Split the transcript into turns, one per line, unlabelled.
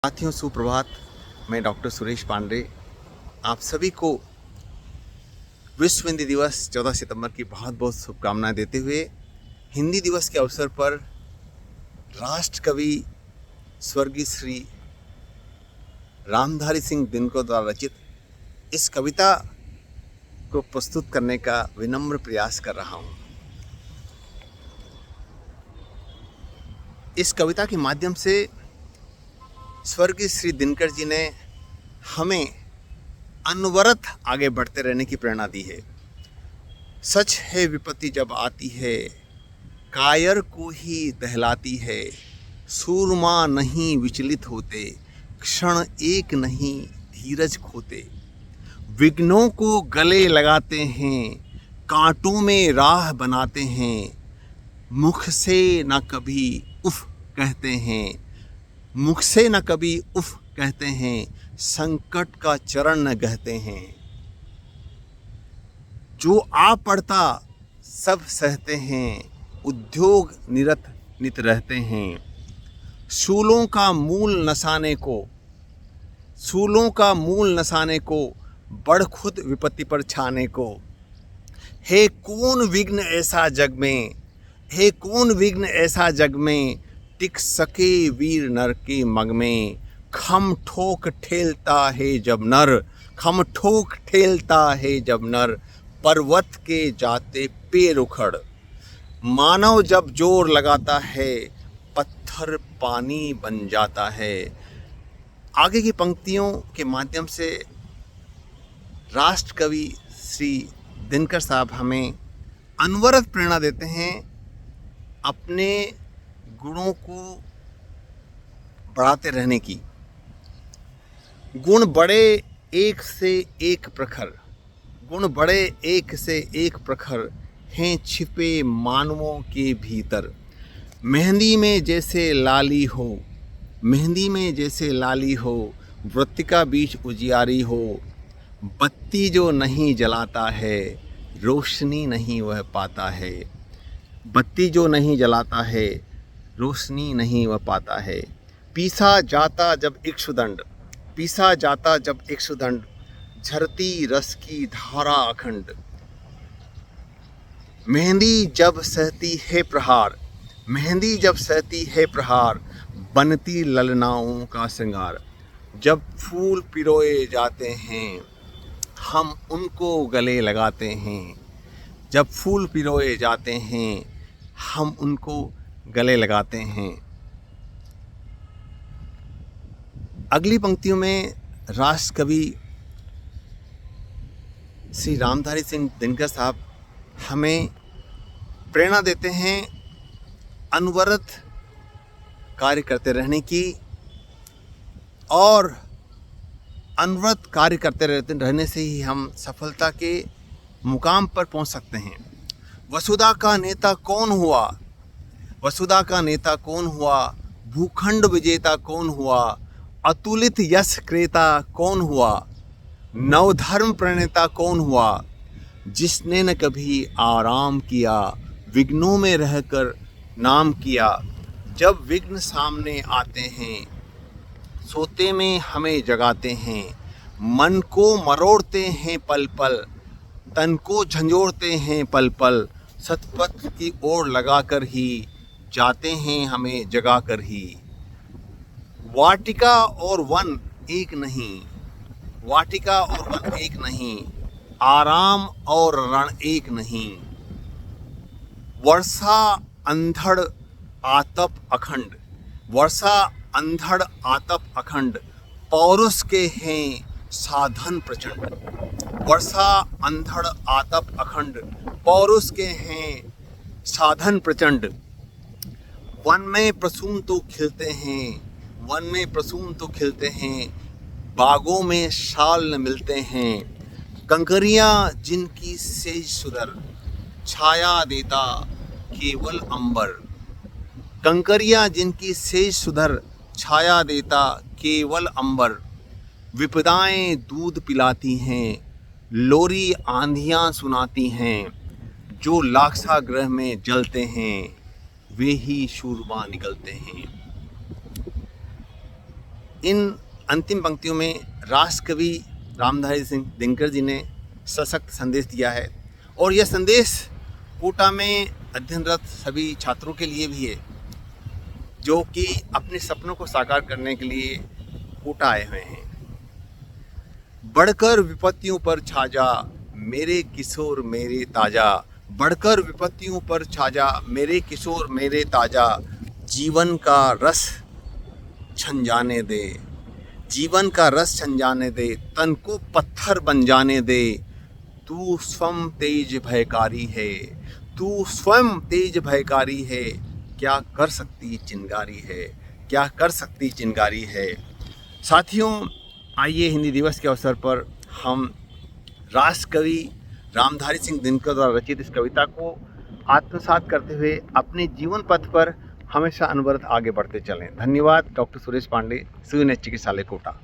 साथियों सुप्रभात। मैं डॉक्टर सुरेश पांडे आप सभी को विश्व हिंदी दिवस 14 सितंबर की बहुत बहुत शुभकामनाएं देते हुए हिंदी दिवस के अवसर पर राष्ट्र कवि स्वर्गीय श्री रामधारी सिंह दिनकर द्वारा रचित इस कविता को प्रस्तुत करने का विनम्र प्रयास कर रहा हूँ। इस कविता के माध्यम से स्वर्गीय श्री दिनकर जी ने हमें अनवरत आगे बढ़ते रहने की प्रेरणा दी है। सच है विपत्ति जब आती है कायर को ही दहलाती है, सूरमा नहीं विचलित होते क्षण एक नहीं धीरज खोते, विघ्नों को गले लगाते हैं कांटों में राह बनाते हैं, मुख से न कभी उफ कहते हैं, मुख से न कभी उफ कहते हैं, संकट का चरण न गहते हैं, जो आ पड़ता सब सहते हैं, उद्योग निरत नित रहते हैं, सूलों का मूल नसाने को बढ़ खुद विपत्ति पर छाने को, है कौन विघ्न ऐसा जग में टिक सके वीर नर के मग में, खम ठोक ठेलता है जब नर पर्वत के जाते पैर उखड़, मानव जब जोर लगाता है पत्थर पानी बन जाता है। आगे की पंक्तियों के माध्यम से राष्ट्र कवि श्री दिनकर साहब हमें अनवरत प्रेरणा देते हैं अपने गुणों को बढ़ाते रहने की। गुण बड़े एक से एक प्रखर हैं छिपे मानवों के भीतर, मेहंदी में जैसे लाली हो वृत्तिका बीच उजियारी हो, बत्ती जो नहीं जलाता है रोशनी नहीं वह पाता है, पीसा जाता जब इक्षुदंड झरती रस की धारा अखंड, मेहंदी जब सहती है प्रहार बनती ललनाओं का श्रृंगार, जब फूल पिरोए जाते हैं हम उनको गले लगाते हैं। अगली पंक्तियों में राष्ट्र कवि श्री रामधारी सिंह दिनकर साहब हमें प्रेरणा देते हैं अनवरत कार्य करते रहने की, और अनवरत कार्य करते रहने से ही हम सफलता के मुकाम पर पहुंच सकते हैं। वसुधा का नेता कौन हुआ, भूखंड विजेता कौन हुआ, अतुलित यश क्रेता कौन हुआ, नवधर्म प्रणेता कौन हुआ, जिसने न कभी आराम किया विघ्नों में रहकर नाम किया, जब विघ्न सामने आते हैं सोते में हमें जगाते हैं, मन को मरोड़ते हैं पल पल तन को झंझोड़ते हैं पल पल, सतपथ की ओर लगाकर ही जाते हैं हमें जगाकर ही, वाटिका और वन एक नहीं, आराम और रण एक नहीं, वर्षा अंधड़ आतप अखंड, पौरुष के हैं साधन प्रचंड, वन में प्रसून तो खिलते हैं बागों में शाल न मिलते हैं, कंकरियां जिनकी सेज सुधर छाया देता केवल अंबर, विपदाएं दूध पिलाती हैं लोरी आंधियां सुनाती हैं, जो लाक्षागृह में जलते हैं वे ही शूरमा निकलते हैं। इन अंतिम पंक्तियों में राष्ट्रकवि रामधारी सिंह दिनकर जी ने सशक्त संदेश दिया है और यह संदेश कोटा में अध्ययनरत सभी छात्रों के लिए भी है जो कि अपने सपनों को साकार करने के लिए कोटा आए हुए हैं। बढ़कर विपत्तियों पर छा जा मेरे किशोर मेरे ताजा, बढ़कर विपत्तियों पर छा जा मेरे किशोर मेरे ताजा, जीवन का रस छन जाने दे, जीवन का रस छन जाने दे, तन को पत्थर बन जाने दे, तू स्वयं तेज भयकारी है, तू स्वयं तेज भयकारी है, क्या कर सकती चिंगारी है, क्या कर सकती चिंगारी है। साथियों, आइए हिंदी दिवस के अवसर पर हम राष्ट्रकवि रामधारी सिंह दिनकर द्वारा रचित इस कविता को आत्मसात करते हुए अपने जीवन पथ पर हमेशा अनवरत आगे बढ़ते चलें। धन्यवाद। डॉक्टर सुरेश पांडे, CUNH चिकित्सालय कोटा।